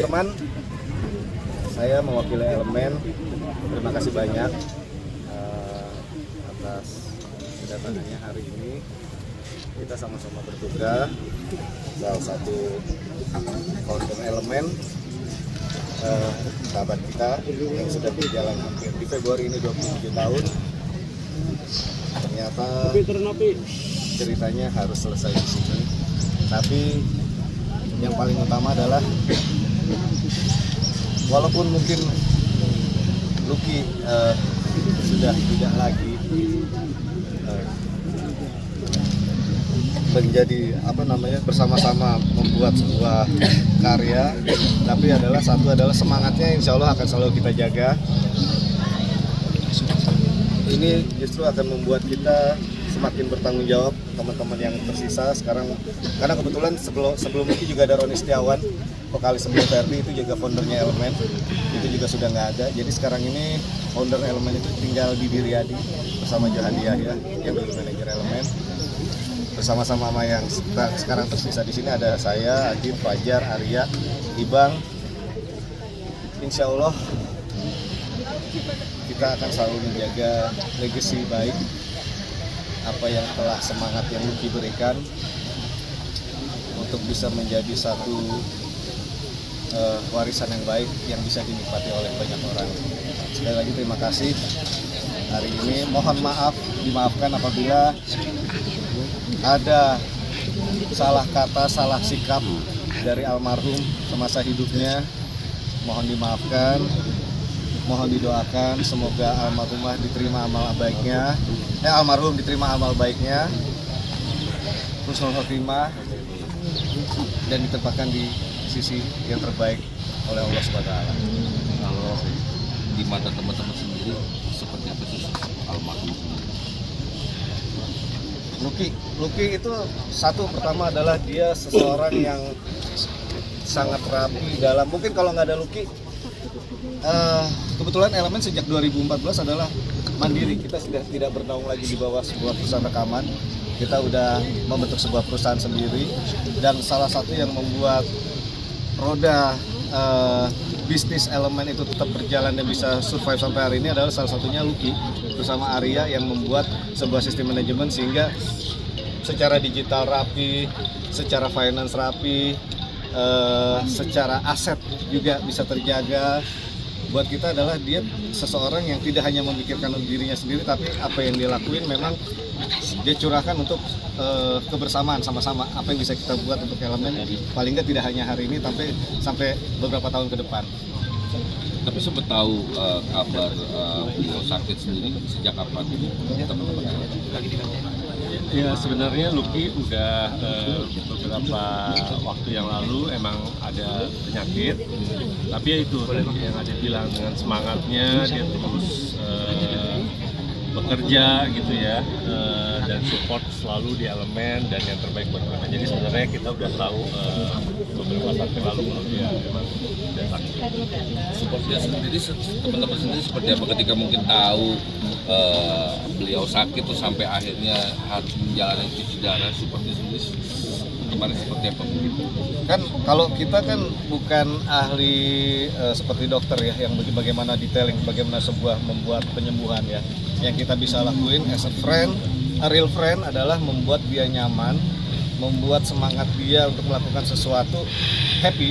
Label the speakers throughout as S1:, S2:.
S1: teman-teman, saya mewakili elemen. Terima kasih banyak atas kedatangannya hari ini. Kita sama-sama bertugas. Salah satu founder elemen, sahabat kita yang sudah berjalan hampir di Februari ini 27 tahun. Ternyata ceritanya harus selesai di sini. Tapi yang paling utama adalah walaupun mungkin Lucky sudah tidak lagi menjadi bersama-sama membuat sebuah karya, tapi adalah semangatnya insya Allah akan selalu kita jaga. Ini justru akan membuat kita semakin bertanggung jawab, teman-teman yang tersisa sekarang, karena kebetulan sebelum itu juga ada Roni Setiawan, vokalis sebelum Ferdi, itu juga foundernya Elemen, itu juga sudah nggak ada. Jadi sekarang ini founder Elemen itu tinggal di Riyadi bersama Johandi Yahya yang dulu manajer Elemen. Bersama-sama sama yang sekarang tersisa di sini ada saya, Adib, Fajar, Arya, Ibang. Insya Allah kita akan selalu menjaga legacy baik apa yang telah semangat yang Lucky berikan untuk bisa menjadi satu warisan yang baik yang bisa dinikmati oleh banyak orang. Sekali lagi terima kasih hari ini. Mohon maaf, dimaafkan apabila ada salah kata, salah sikap dari almarhum semasa hidupnya. Mohon dimaafkan, mohon didoakan semoga almarhum diterima amal baiknya, husnul khotimah, dan ditempatkan di sisi yang terbaik oleh Allah Subhanahu wa Ta'ala.
S2: Kalau di mata teman-teman sendiri seperti apa sih almarhum?
S1: Lucky itu pertama adalah dia seseorang yang sangat rapi dalam, mungkin kalau nggak ada Lucky, kebetulan Elemen sejak 2014 adalah mandiri. Kita sudah tidak bernaung lagi di bawah sebuah perusahaan rekaman. Kita udah membentuk sebuah perusahaan sendiri, dan salah satu yang membuat roda bisnis Elemen itu tetap berjalan dan bisa survive sampai hari ini adalah salah satunya Lucky bersama Arya yang membuat sebuah sistem manajemen sehingga secara digital rapi, secara finance rapi, secara aset juga bisa terjaga. Buat kita adalah dia seseorang yang tidak hanya memikirkan dirinya sendiri, tapi apa yang dia lakuin memang dia curahkan untuk kebersamaan sama-sama. Apa yang bisa kita buat untuk Elemen, paling nggak tidak hanya hari ini, tapi sampai beberapa tahun ke depan.
S2: Tapi sempat tahu kabar beliau sakit sendiri sejak kapan teman-teman?
S3: Ya sebenarnya Lucky udah beberapa waktu yang lalu emang ada penyakit, tapi ya itu yang ada bilang dengan semangatnya dia terus bekerja gitu ya, dan support selalu di Elemen dan yang terbaik buat mereka. Jadi sebenarnya kita udah tahu beberapa saat yang lalu kalau dia memang udah sakit.
S2: Supportnya sendiri, teman-teman sendiri seperti apa ketika mungkin tahu beliau sakit tuh sampai akhirnya harus menjalani cuci darah, supportnya sendiri kemarin seperti apa begitu?
S1: Kan kalau kita kan bukan ahli seperti dokter ya, yang bagaimana detailing, bagaimana sebuah membuat penyembuhan ya. Yang kita bisa lakuin as a friend, a real friend adalah membuat dia nyaman, membuat semangat dia untuk melakukan sesuatu happy.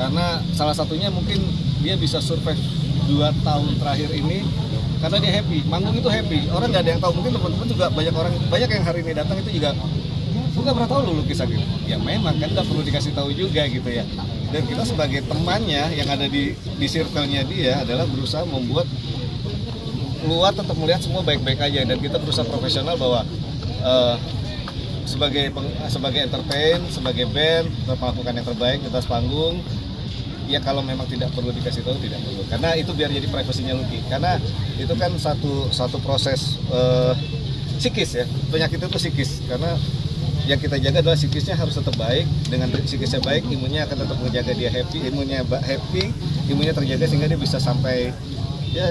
S1: Karena salah satunya mungkin dia bisa survive 2 tahun terakhir ini karena dia happy, manggung itu happy. Orang nggak ada yang tahu, mungkin teman-teman juga banyak yang hari ini datang itu juga nggak pernah tahu lu kisah gitu. Ya memang kan nggak perlu dikasih tahu juga gitu ya. Dan kita sebagai temannya yang ada di circle-nya dia adalah berusaha membuat luar tetap melihat semua baik-baik aja, dan kita berusaha profesional bahwa sebagai entertain, sebagai band tetap melakukan yang terbaik di atas panggung. Ya kalau memang tidak perlu dikasih tahu tidak perlu, karena itu biar jadi privasinya Lucky. Karena itu kan satu proses psikis ya, penyakit itu psikis. Karena yang kita jaga adalah psikisnya harus tetap baik. Dengan psikisnya baik, imunnya akan tetap menjaga dia happy, imunnya terjaga sehingga dia bisa sampai Ya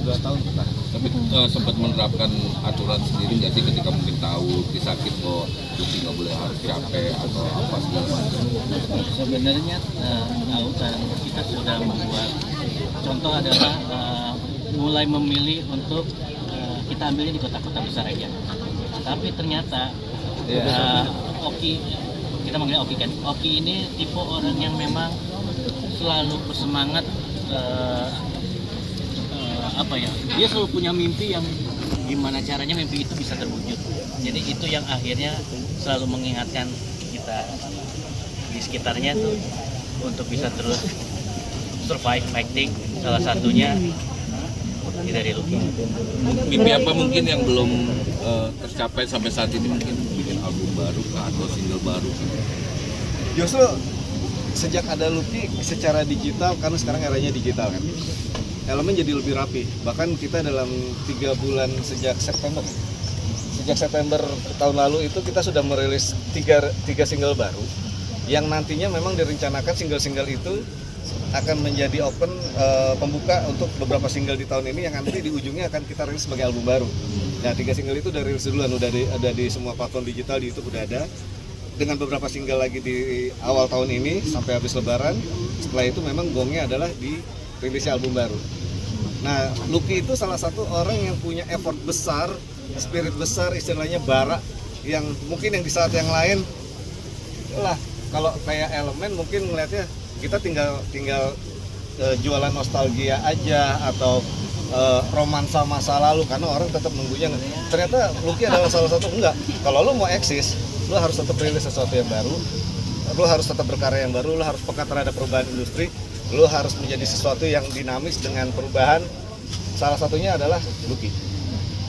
S1: 2 tahun kita.
S2: Tapi sempat menerapkan aturan sendiri nggak sih ketika mungkin tahu sakit kok Lucky nggak boleh harus capek atau apa segala macam?
S4: Sebenarnya tahu kan kita sudah membuat contoh adalah mulai memilih untuk kita ambilnya di kota-kota besar aja. Tapi ternyata Oki, kita manggilnya Oki kan. Oki ini tipe orang yang memang selalu bersemangat, dia selalu punya mimpi yang gimana caranya mimpi itu bisa terwujud. Jadi itu yang akhirnya selalu mengingatkan kita di sekitarnya tuh untuk bisa terus survive, fighting. Salah satunya dari Lucky.
S2: Mimpi apa mungkin yang belum tercapai sampai saat ini, mungkin bikin album baru atau single baru?
S1: Justru sejak ada Lucky secara digital, karena sekarang eranya digital kan, elemen jadi lebih rapi. Bahkan kita dalam 3 bulan sejak September tahun lalu itu kita sudah merilis 3 single baru yang nantinya memang direncanakan single-single itu akan menjadi open pembuka untuk beberapa single di tahun ini yang nanti di ujungnya akan kita rilis sebagai album baru. Nah 3 single itu udah rilis duluan, ada di semua platform digital, di YouTube udah ada, dengan beberapa single lagi di awal tahun ini sampai habis lebaran. Setelah itu memang gongnya adalah di rilisnya album baru. Nah Lucky itu salah satu orang yang punya effort besar, spirit besar, istilahnya bara, yang mungkin yang di saat yang lain lah kalau kayak Elemen mungkin ngelihatnya kita tinggal jualan nostalgia aja atau romansa masa lalu, karena orang tetap nunggunya. Ternyata Lucky adalah salah satu enggak. Kalau lu mau eksis, lu harus tetap rilis sesuatu yang baru, lu harus tetap berkarya yang baru, lu harus peka terhadap perubahan industri, lu harus menjadi sesuatu yang dinamis dengan perubahan. Salah satunya adalah Lucky.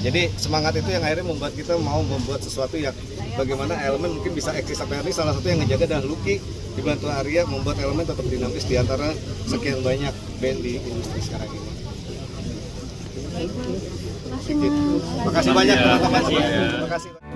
S1: Jadi semangat itu yang akhirnya membuat kita mau membuat sesuatu yang bagaimana Elemen mungkin bisa eksis sampai hari ini. Salah satu yang ngejaga adalah Lucky, dibantu Arya membuat Elemen tetap dinamis di antara sekian banyak band di industri sekarang ini. Terima kasih banyak teman-teman. Terima kasih.